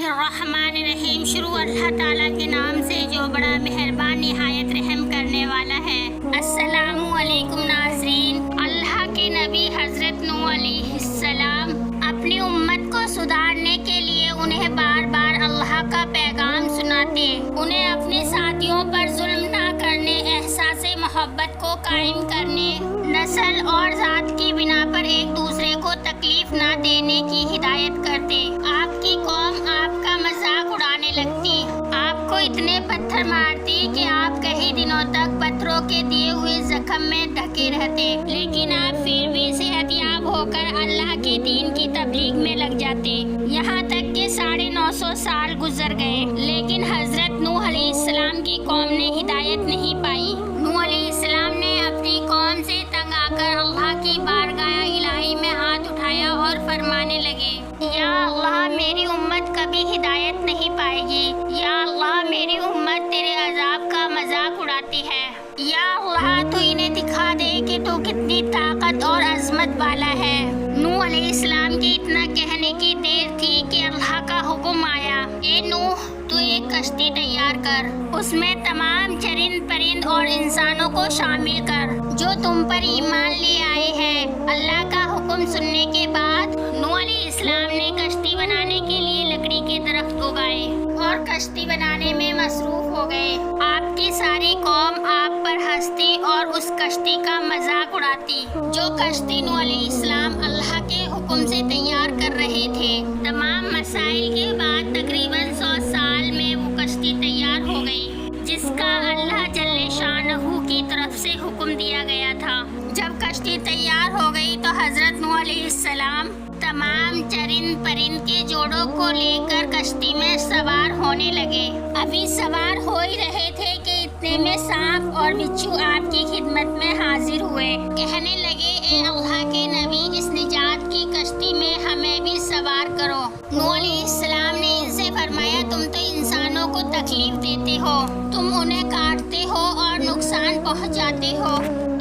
बिस्मिल्लाहिर्रहमानिर्रहीम। शुरू अल्लाह ताला के नाम से जो बड़ा मेहरबान निहायत रहम करने वाला है। अस्सलामु अलैकुम नाज़रीन। अल्लाह के नबी हज़रत नूह अलैहिस्सलाम अपनी उम्मत को सुधारने के लिए उन्हें बार बार अल्लाह का पैगाम सुनाते, उन्हें अपने साथियों पर जुल्म ना करने, एहसास मोहब्बत को कायम करने, नस्ल और ज़ात की बिना पर एक दूसरे को तकलीफ ना देने की हिदायत करते। आपकी कौम आपका मजाक उड़ाने लगती, आपको इतने पत्थर मारती कि आप कई दिनों तक पत्थरों के दिए हुए जख्म में ढके रहते, लेकिन आप फिर भी सेहतयाब होकर अल्लाह के दीन की तबलीग में लग जाते। यहाँ तक कि 950 साल गुजर गए, लेकिन हजरत नूह अलैहिस्सलाम की कौम ने हिदायत नहीं पाई। नूह अलैहिस्सलाम ने अपनी कौम से तंग आकर अल्लाह की बारगाह इलाही में हाथ उठाया और फरमाने लगे, या अल्लाह मेरी उम्मत कभी हिदायत नहीं पाएगी। या अल्लाह मेरी उम्मत तेरे अजाब का मजाक उड़ाती है। या अल्लाह तू इन्हें दिखा दे कि तू कितनी ताकत और अजमत वाला है। नूह अलैहिस्सलाम के इतना कहने की देर थी कि अल्लाह का हुक्म आया, ए नूह तू एक कश्ती तैयार कर, उसमें तमाम चरिंद परिंद और इंसानों को शामिल कर जो तुम पर ईमान ले आए हैं। अल्लाह का हुक्म सुनने के बाद नूह अलैहिस्सलाम ने कश्ती बनाने के लिए लकड़ी के दरख्त उगाए और कश्ती बनाने में मसरूफ हो गए। आपकी सारी कौम आप पर हंसती और उस कश्ती का मजाक उड़ाती जो कश्ती नूह अलैहिस्सलाम अल्लाह के हुक्म से तैयार कर रहे थे। तमाम मसाइल के बाद तकरीबन 100 साल में वो कश्ती तैयार हो गई, जिसका अल्लाह जल्ले शानहू की तरफ से हुक्म दिया गया था। जब कश्ती तैयार हो गई तो हजरत नूह अलैहिस्सलाम तमाम चरिंद परिंद के जोड़ों को लेकर कश्ती में सवार होने लगे। अभी सवार हो ही रहे थे कि इतने में सांप और बिच्छू आपकी खिदमत में हाजिर हुए। कहने लगे, ए अल्लाह के नबी, इस निजात की कश्ती में हमें भी सवार करो। नूह अलैहिस्सलाम ने इनसे फरमाया, तुम तो इंसानों को तकलीफ देते हो, तुम उन्हें काटते हो और नुकसान पहुंचाते हो,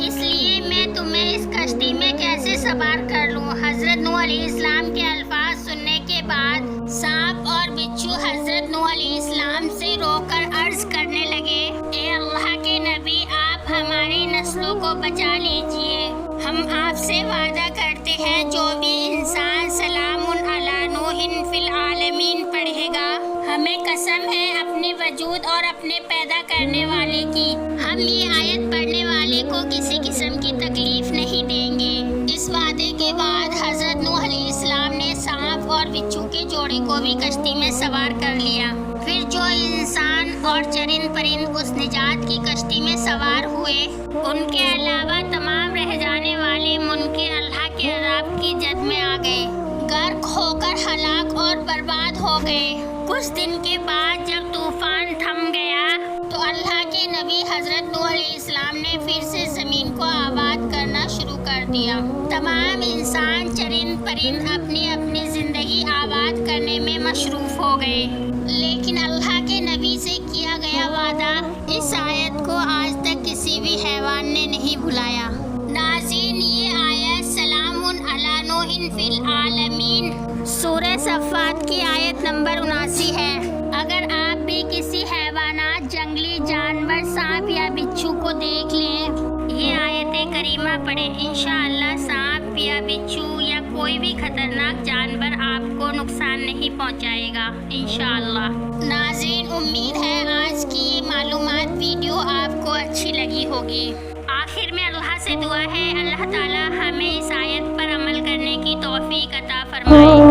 इसलिए मैं तुम्हें इस कश्ती में कैसे सवार कर लूं। हजरत नूह अलैहिस्सलाम के अल्फाज सुनने के बाद सांप और बिच्छू हजरत नूह अलैहिस्सलाम से रोकर अर्ज करने लगे, ए अल्लाह के नबी, आप हमारी नस्लों को बचा लीजिए। हम आपसे वादा करते हैं जो भी इंसान सलामुन अला नूहिन फिल आलमीन पढ़ेगा, हमें कसम है अपने वजूद और अपने पैदा करने वाले की, हम ये आयत पढ़ने वाले को किसी किस्म की तकलीफ नहीं देंगे। इस वादे के बाद हजरत नूह अलैहिस्सलाम ने सांप और बिच्छू के जोड़े को भी कश्ती में सवार कर लिया। फिर जो इंसान और चरिंद परिंद उस निजात की कश्ती में सवार हुए, उनके अलावा तमाम रह जाने वाले मुनकिर अल्लाह के अज़ाब की जद में आ गए, गर्क होकर हलाक और बर्बाद हो गए। कुछ दिन के बाद जब तूफान थम गया तो अल्लाह के नबी हजरत नूह अलैहिस्सलाम ने फिर से ज़मीन को आबाद करना शुरू कर दिया। तमाम इंसान चरिंद परिंद अपनी अपनी ज़िंदगी आबाद करने में मशरूफ़ हो गए, लेकिन अल्लाह के नबी से किया गया वादा, इस आयत को आज तक किसी भी हैवान ने नहीं भुलाया। नाज़रीन, ये आयत सलामुन अला नूहिन फिल आलमीन सूरह सफ़ात की आयत नंबर 79 है। अगर आप भी किसी हैवानात, जंगली जानवर, सांप या बिच्छू को देख लें, ये आयत करीमा पढ़ें, इंशाअल्लाह सांप या बिच्छू या कोई भी खतरनाक जानवर आपको नुकसान नहीं पहुंचाएगा इंशाअल्लाह। नाज़रीन, उम्मीद है आज की ये मालूमात वीडियो आपको अच्छी लगी होगी। आखिर में अल्लाह से दुआ है, अल्लाह ताला हमें इस आयत पर अमल करने की तौफीक अता फरमाए।